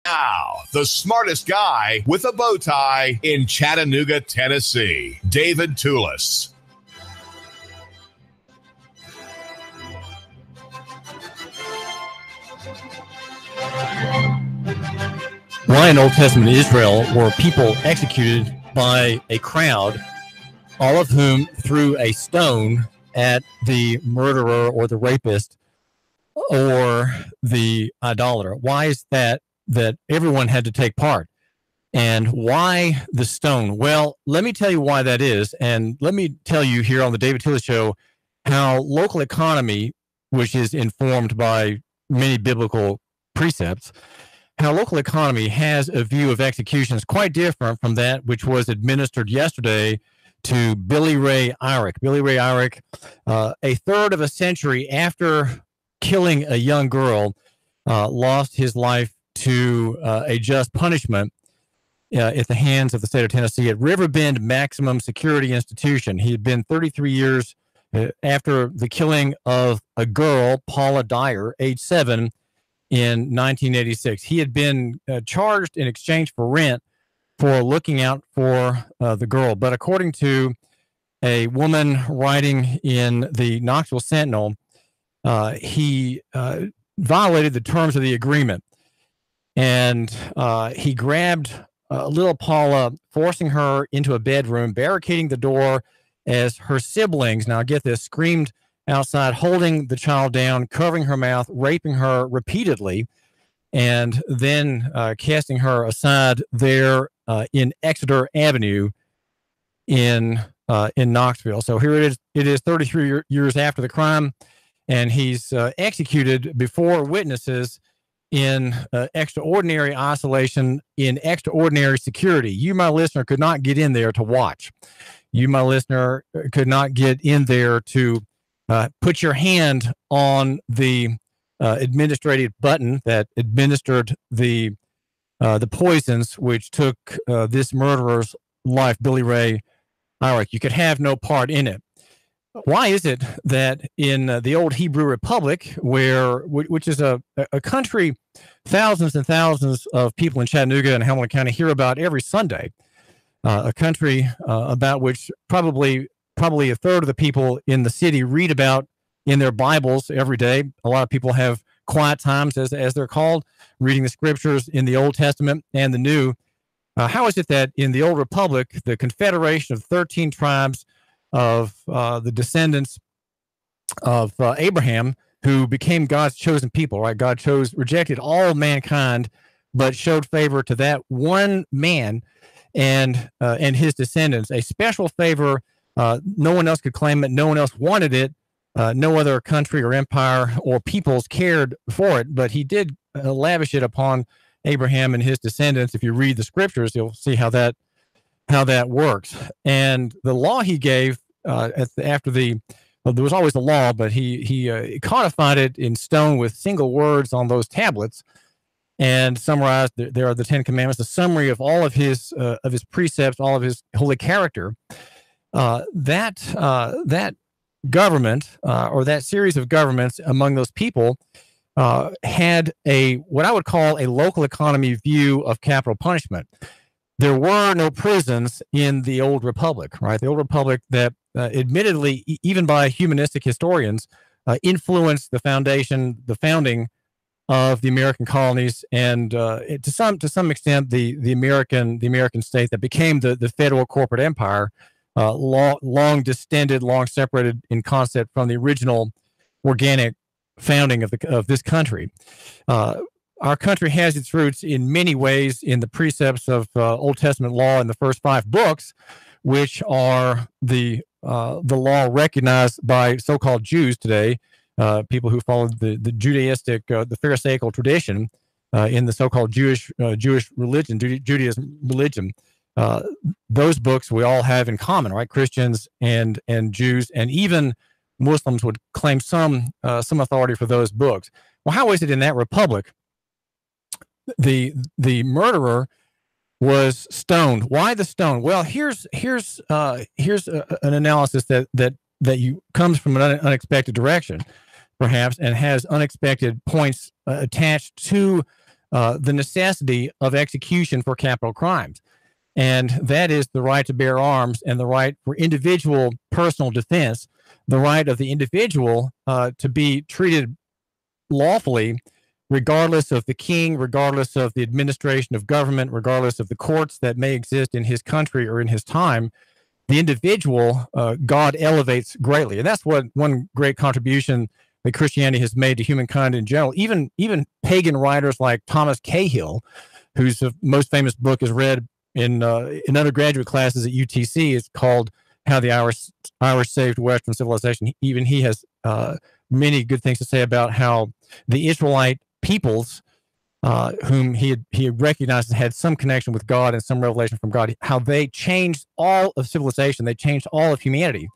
Now, the smartest guy with a bow tie in Chattanooga, Tennessee, David Toulis. Why in Old Testament Israel were people executed by a crowd, all of whom threw a stone at the murderer or the rapist or the idolater? Why is that everyone had to take part? And why the stone? Well, let me tell you why that is. And let me tell you here on the David Toulis Show how local economy, which is informed by many biblical precepts, how local economy has a view of executions quite different from that which was administered yesterday to Billy Ray Irick. Billy Ray Irick, a third of a century after killing a young girl, lost his life to a just punishment at the hands of the state of Tennessee at Riverbend Maximum Security Institution. He had been 33 years after the killing of a girl, Paula Dyer, age 7, in 1986. He had been charged in exchange for rent for looking out for the girl. But according to a woman writing in the Knoxville Sentinel, he violated the terms of the agreement. And he grabbed little Paula, forcing her into a bedroom, barricading the door as her siblings, now get this, screamed outside, holding the child down, covering her mouth, raping her repeatedly, and then casting her aside there in Exeter Avenue in Knoxville. So here it is. It is 33 years after the crime, and he's executed before witnesses in extraordinary isolation, in extraordinary security. You, my listener, could not get in there to watch. You, my listener, could not get in there to put your hand on the administrative button that administered the poisons which took this murderer's life, Billy Ray Irick. You could have no part in it. Why is it that in the old Hebrew Republic, which is a country thousands and thousands of people in Chattanooga and Hamilton County hear about every Sunday, a country about which probably a third of the people in the city read about in their Bibles every day. A lot of people have quiet times, as they're called, reading the scriptures in the Old Testament and the New. How is it that in the old Republic, the confederation of 13 tribes of the descendants of Abraham, who became God's chosen people, right? God rejected all mankind, but showed favor to that one man and his descendants, a special favor. No one else could claim it. No one else wanted it. No other country or empire or peoples cared for it, but he did lavish it upon Abraham and his descendants. If you read the scriptures, you'll see how that works. And the law he gave there was always a law, but he codified it in stone with single words on those tablets and summarized. There are the 10 Commandments, a summary of all of his precepts, all of his holy character. That government or that series of governments among those people had what I would call a local economy view of capital punishment. There were no prisons in the old Republic, right? The old Republic that admittedly, even by humanistic historians, influenced the founding of the American colonies, and to some extent the American state that became the federal corporate empire, long distended, long separated in concept from the original organic founding of this country. Our country has its roots in many ways in the precepts of Old Testament law in the first 5 books, which are the law recognized by so-called Jews today, people who follow the Judaistic, the Pharisaical tradition in the so-called Jewish religion, Judaism religion. Those books we all have in common, right? Christians and Jews, and even Muslims would claim some authority for those books. Well, how is it in that republic? The murderer was stoned. Why the stone? Well, here's an analysis that comes from an unexpected direction, perhaps, and has unexpected points attached to the necessity of execution for capital crimes. And that is the right to bear arms and the right for individual personal defense, the right of the individual to be treated lawfully, regardless of the king, regardless of the administration of government, regardless of the courts that may exist in his country or in his time. The individual, God elevates greatly. And that's what one great contribution that Christianity has made to humankind in general. Even pagan writers like Thomas Cahill, whose most famous book is read in undergraduate classes at UTC. It's called How the Irish Saved Western Civilization. Even he has many good things to say about how the Israelite peoples, whom he recognized had some connection with God and some revelation from God, how they changed all of civilization. They changed all of humanity.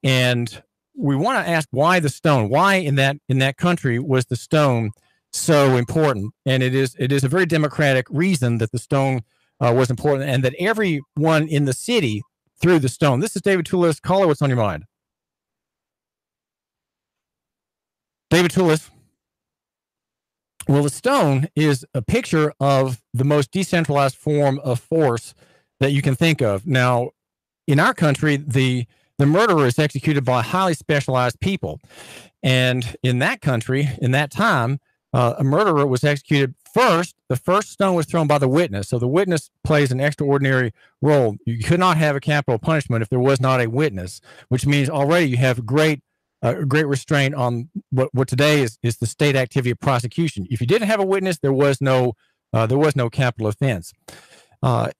And we want to ask why the stone, why in that country was the stone so important? And it is a very democratic reason that the stone was important, and that everyone in the city threw the stone. This is David Toulis. Caller, what's on your mind? David Toulis. Well, the stone is a picture of the most decentralized form of force that you can think of. Now, in our country, the murderer is executed by highly specialized people. And in that country, in that time, a murderer was executed first. The first stone was thrown by the witness. So the witness plays an extraordinary role. You could not have a capital punishment if there was not a witness, which means already you have great restraint on what today is the state activity of prosecution. If you didn't have a witness, there was no capital offense.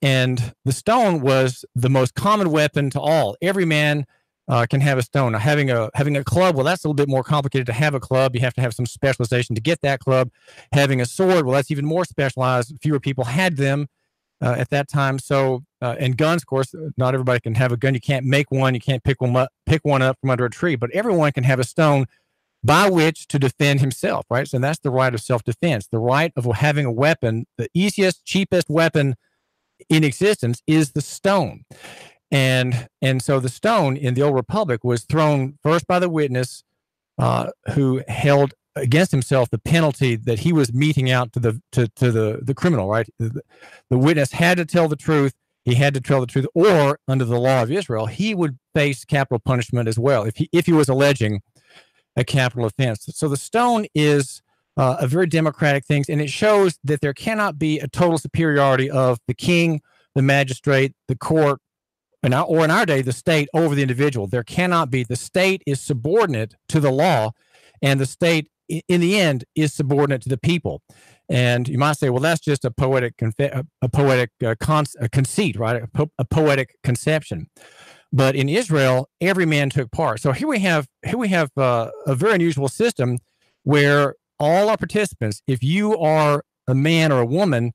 And the stone was the most common weapon to all. Every man can have a stone. Now, having a club, well, that's a little bit more complicated. To have a club, you have to have some specialization to get that club. Having a sword, well, that's even more specialized. Fewer people had them at that time. So, and guns, of course, not everybody can have a gun. You can't make one. You can't pick one up from under a tree. But everyone can have a stone by which to defend himself, right? So that's the right of self-defense, the right of having a weapon. The easiest, cheapest weapon in existence is the stone. And so the stone in the Old Republic was thrown first by the witness who held against himself the penalty that he was meting out to the criminal, right? The witness had to tell the truth. He had to tell the truth, or under the law of Israel, he would face capital punishment as well if he was alleging a capital offense. So the stone is a very democratic thing, and it shows that there cannot be a total superiority of the king, the magistrate, the court, or in our day, the state over the individual. There cannot be. The state is subordinate to the law, and the state, in the end, is subordinate to the people. And you might say, well, that's just a poetic conceit, right? A poetic conception. But in Israel, every man took part. So here we have a very unusual system where all our participants, if you are a man or a woman,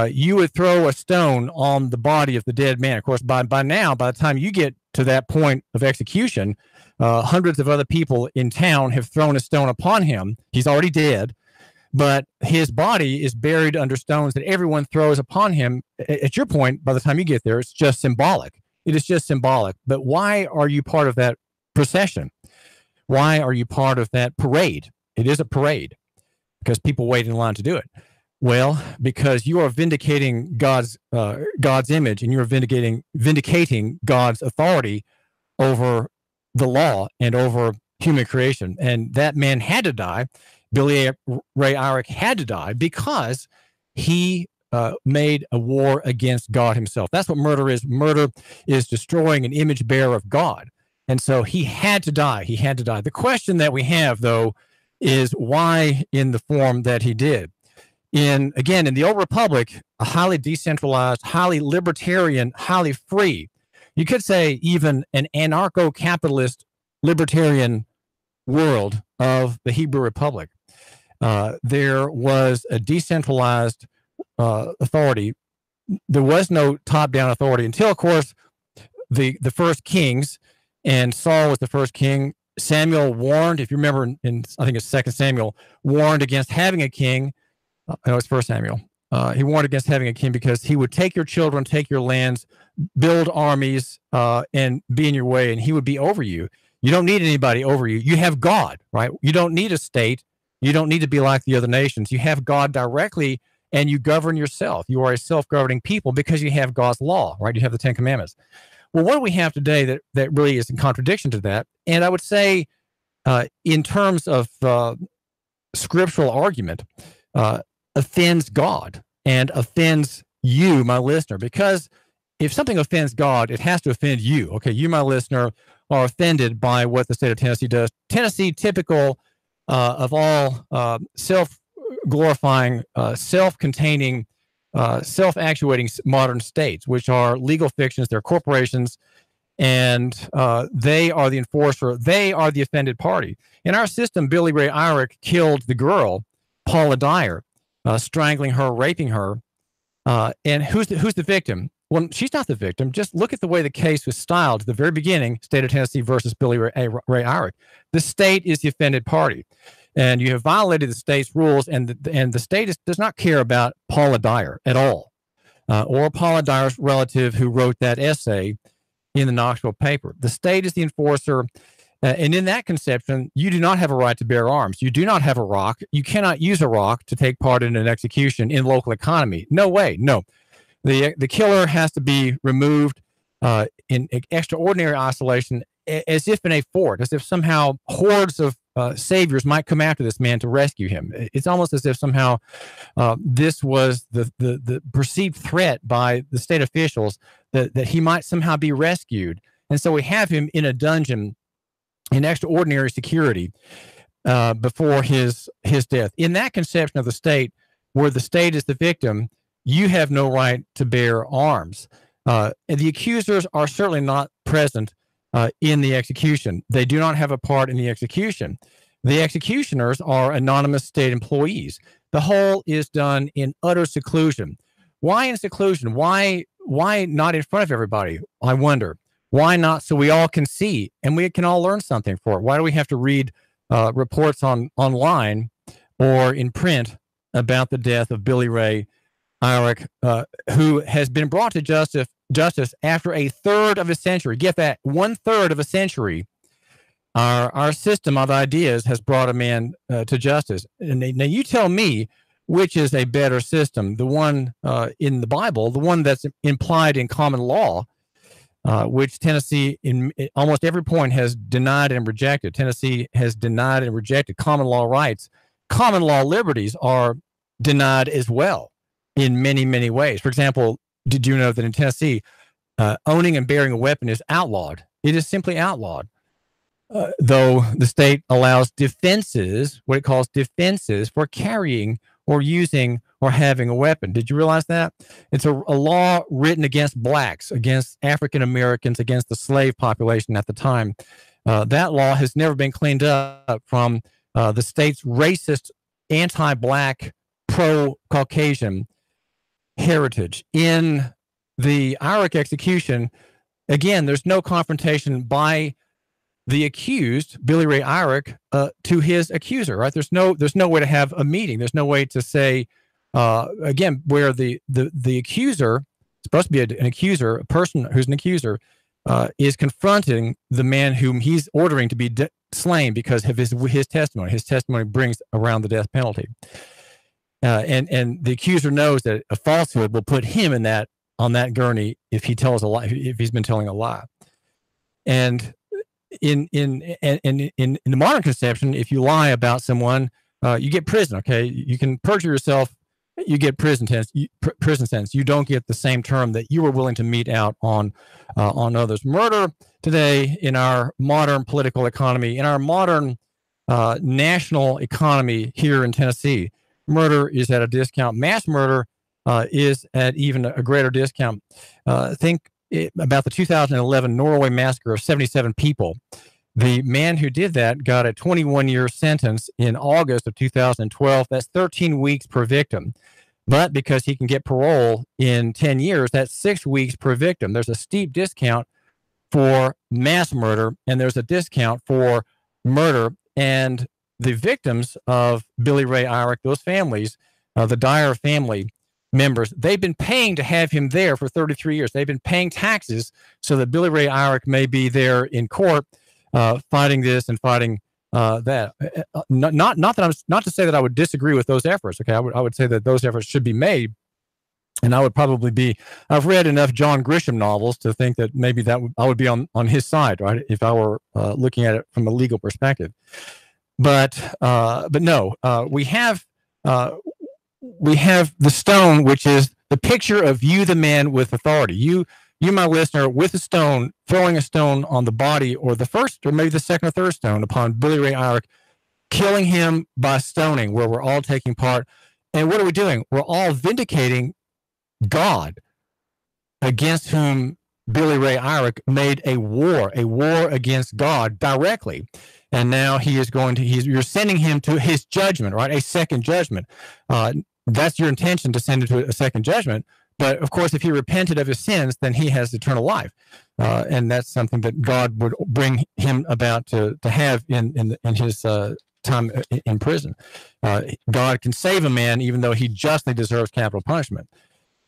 you would throw a stone on the body of the dead man. Of course, by now, by the time you get to that point of execution, hundreds of other people in town have thrown a stone upon him. He's already dead, but his body is buried under stones that everyone throws upon him. At your point, by the time you get there, it's just symbolic. It is just symbolic. But why are you part of that procession? Why are you part of that parade? It is a parade because people wait in line to do it. Well, because you are vindicating God's image, and you are vindicating God's authority over the law and over human creation. And that man had to die. Ray Irick had to die because he made a war against God himself. That's what murder is. Murder is destroying an image bearer of God. And so he had to die. He had to die. The question that we have, though, is why in the form that he did. In the Old Republic, a highly decentralized, highly libertarian, highly free, you could say even an anarcho-capitalist libertarian world of the Hebrew Republic. There was a decentralized authority. There was no top-down authority until, of course, the first kings, and Saul was the first king. Samuel warned, if you remember, I think it's 2 Samuel, warned against having a king. No, it's 1 Samuel. He warned against having a king because he would take your children, take your lands, build armies, and be in your way, and he would be over you. You don't need anybody over you. You have God, right? You don't need a state. You don't need to be like the other nations. You have God directly, and you govern yourself. You are a self-governing people because you have God's law, right? You have the Ten Commandments. Well, what do we have today that really is in contradiction to that? And I would say, in terms of scriptural argument, offends God and offends you, my listener, because if something offends God, it has to offend you. Okay, you, my listener, are offended by what the state of Tennessee does. Tennessee, typical of all self-glorifying, self-containing, self-actuating modern states, which are legal fictions, they're corporations, and they are the enforcer. They are the offended party. In our system, Billy Ray Irick killed the girl, Paula Dyer, strangling her, raping her. And who's the victim? Well, she's not the victim. Just look at the way the case was styled at the very beginning, state of Tennessee versus Billy Ray Irick. The state is the offended party. And you have violated the state's rules, and the state does not care about Paula Dyer at all, or Paula Dyer's relative who wrote that essay in the Knoxville paper. The state is the enforcer, and in that conception, you do not have a right to bear arms. You do not have a rock. You cannot use a rock to take part in an execution in local economy. No way, no. The killer has to be removed in extraordinary isolation, as if in a fort, as if somehow hordes of saviors might come after this man to rescue him. It's almost as if somehow this was the perceived threat by the state officials that he might somehow be rescued. And so we have him in a dungeon in extraordinary security before his death. In that conception of the state, where the state is the victim, you have no right to bear arms. And the accusers are certainly not present in the execution. They do not have a part in the execution. The executioners are anonymous state employees. The whole is done in utter seclusion. Why in seclusion? Why not in front of everybody? I wonder. Why not so we all can see and we can all learn something for it? Why do we have to read reports online or in print about the death of Billy Ray Irick, who has been brought to justice after a third of a century? Get that, 1/3 of a century. Our system of ideas has brought a man to justice. And now you tell me which is a better system, the one in the Bible, the one that's implied in common law, which Tennessee, in almost every point, has denied and rejected. Tennessee has denied and rejected common law rights. Common law liberties are denied as well in many, many ways. For example, did you know that in Tennessee, owning and bearing a weapon is outlawed? It is simply outlawed. Though the state allows defenses, what it calls defenses, for carrying or using or having a weapon. Did you realize that? It's a law written against blacks, against African Americans, against the slave population at the time. That law has never been cleaned up from the state's racist, anti-black, pro-Caucasian heritage. In the Irick execution, again, there's no confrontation by the accused, Billy Ray Irick, to his accuser, right? There's no way to have a meeting. There's no way to say, again, where the accuser, supposed to be an accuser, a person who's an accuser, is confronting the man whom he's ordering to be slain because of his testimony. His testimony brings around the death penalty. And the accuser knows that a falsehood will put him on that gurney if he tells a lie, if he's been telling a lie. And in the modern conception, if you lie about someone, you get prison. Okay, you can perjure yourself, you get prison sentence. You don't get the same term that you were willing to mete out on others. Murder today in our modern political economy, in our modern national economy here in Tennessee, murder is at a discount. Mass murder is at even a greater discount. Think about the 2011 Norway massacre of 77 people. The man who did that got a 21-year sentence in August of 2012. That's 13 weeks per victim. But because he can get parole in 10 years, that's 6 weeks per victim. There's a steep discount for mass murder, and there's a discount for murder. And the victims of Billy Ray Irick, those families, the Dyer family members, they've been paying to have him there for 33 years. They've been paying taxes so that Billy Ray Irick may be there in court fighting this and fighting not that I'm not to say that I would disagree with those efforts. Okay, I would say that those efforts should be made, and I would probably be. I've read enough John Grisham novels to think that maybe I would be on his side, right? If I were looking at it from a legal perspective, but no, we have the stone, which is the picture of you, the man with authority. You, my listener, with a stone, throwing a stone on the body, or the first, or maybe the second or third stone upon Billy Ray Irick, killing him by stoning, where we're all taking part. And what are we doing? We're all vindicating God, against whom Billy Ray Irick made a war against God directly. And now you're sending him to his judgment, right? A second judgment. That's your intention, to send him to a second judgment. But of course, if he repented of his sins, then he has eternal life. And that's something that God would bring him about to have in his time in prison. God can save a man even though he justly deserves capital punishment.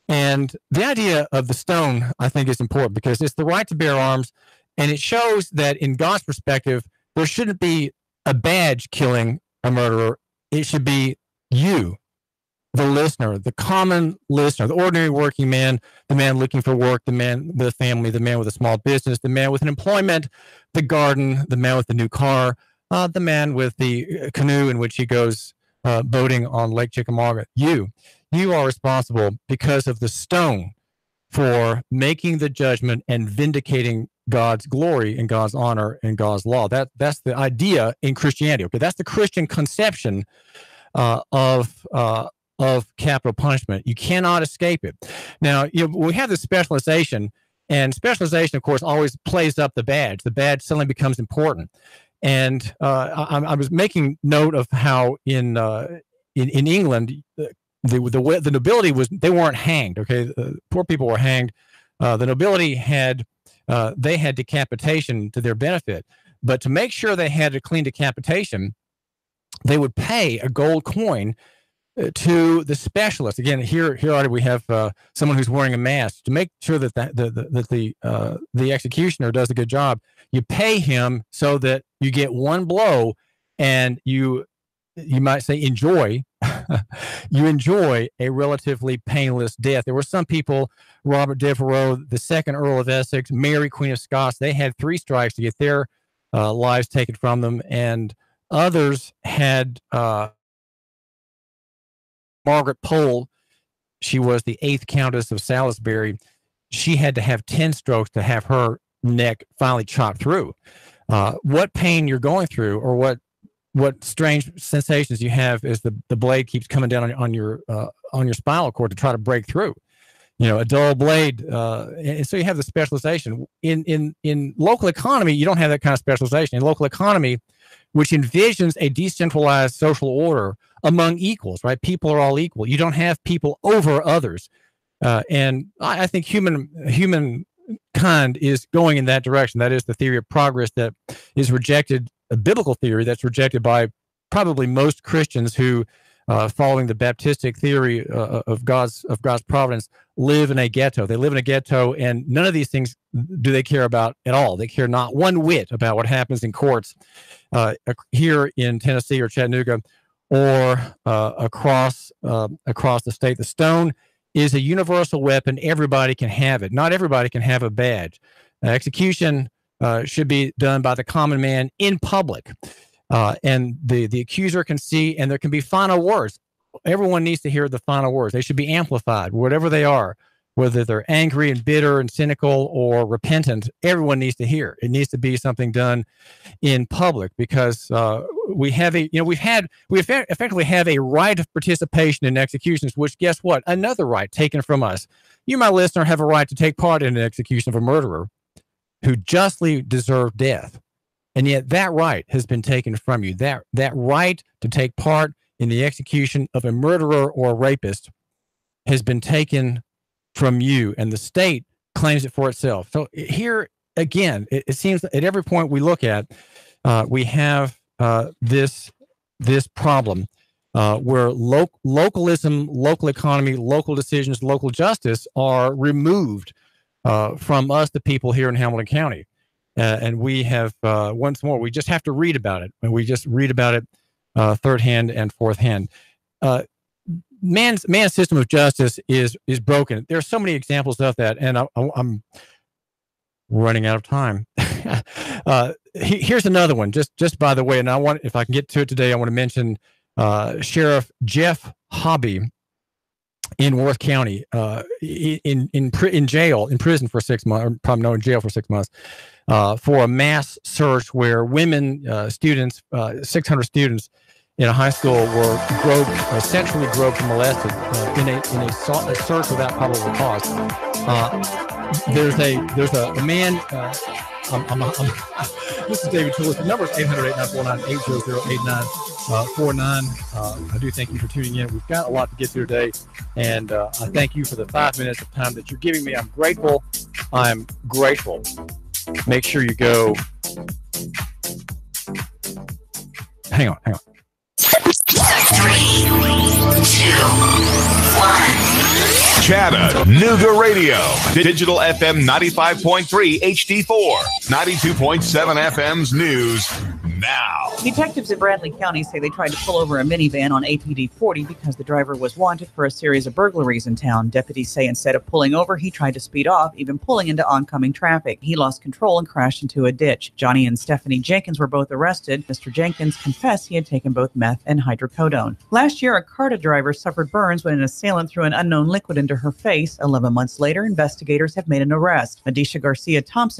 And the idea of the stone, I think, is important because it's the right to bear arms. And it shows that in God's perspective, there shouldn't be a badge killing a murderer. It should be you, the listener, the common listener, the ordinary working man, the man looking for work, the man with a family, the man with a small business, the man with an employment, the garden, the man with the new car, the man with the canoe in which he goes boating on Lake Chickamauga. You are responsible because of the stone for making the judgment and vindicating God's glory and God's honor and God's law. That's the idea in Christianity. Okay, that's the Christian conception of capital punishment. You cannot escape it. Now, we have this specialization, and specialization, of course, always plays up the badge. The badge suddenly becomes important. And I was making note of how in England, the nobility they weren't hanged. Okay, poor people were hanged. The nobility had decapitation to their benefit, but to make sure they had a clean decapitation, they would pay a gold coin to the specialist. Again, here already we have someone who's wearing a mask to make sure that the executioner does a good job. You pay him so that you get one blow, and you might say enjoy. You enjoy a relatively painless death. There were some people, Robert Devereux, the second Earl of Essex, Mary, Queen of Scots, they had 3 strikes to get their lives taken from them, and others had Margaret Pole. She was the 8th Countess of Salisbury. She had to have 10 strokes to have her neck finally chopped through. What pain you're going through, or what strange sensations you have as the blade keeps coming down on your spinal cord to try to break through. A dull blade. And so you have the specialization. In local economy, you don't have that kind of specialization. In local economy, which envisions a decentralized social order among equals, right? People are all equal. You don't have people over others. And I think humankind is going in that direction. That is the theory of progress that is rejected, a biblical theory that's rejected by probably most Christians who, following the Baptistic theory of God's providence, live in a ghetto. They live in a ghetto, and none of these things do they care about at all. They care not one whit about what happens in courts here in Tennessee or Chattanooga or across the state. The stone is a universal weapon. Everybody can have it. Not everybody can have a badge. Execution should be done by the common man in public. And the accuser can see, and there can be final words. Everyone needs to hear the final words. They should be amplified, whatever they are, whether they're angry and bitter and cynical or repentant. Everyone needs to hear. It needs to be something done in public, because we effectively have a right of participation in executions, which, guess what? Another right taken from us. You, my listener, have a right to take part in an execution of a murderer who justly deserved death. And yet that right has been taken from you. That right to take part in the execution of a murderer or a rapist has been taken from you, and the state claims it for itself. So here, again, it seems that at every point we look at, we have this problem where localism, local economy, local decisions, local justice are removed from us, the people here in Hamilton County. And we have, once more, we just have to read about it. And we just read about it third hand and fourth hand. Man's system of justice is broken. There are so many examples of that, and I'm running out of time. Here's another one, just by the way, and if I can get to it today, I want to mention Sheriff Jeff Hobby in Worth County, in prison for 6 months, or probably no, in jail for 6 months, for a mass search where women, students, 600 students in a high school were sexually groped and molested in a search without probable cause. There's a man. This is David Tool. The number is 800-891-800-8949. I do thank you for tuning in. We've got a lot to get through today, and I thank you for the 5 minutes of time that you're giving me. I'm grateful. I'm grateful. Make sure you go. Hang on. 3, 2, 1. Chattanooga Radio. Digital FM 95.3 HD4. 92.7 FM's news now. Detectives in Bradley County say they tried to pull over a minivan on APD 40 because the driver was wanted for a series of burglaries in town. Deputies say instead of pulling over, he tried to speed off, even pulling into oncoming traffic. He lost control and crashed into a ditch. Johnny and Stephanie Jenkins were both arrested. Mr. Jenkins confessed he had taken both meth and hydrocodone. Last year, a CARTA driver suffered burns when an assailant threw an unknown liquid into her face. 11 months later, investigators have made an arrest. Medisha Garcia Thompson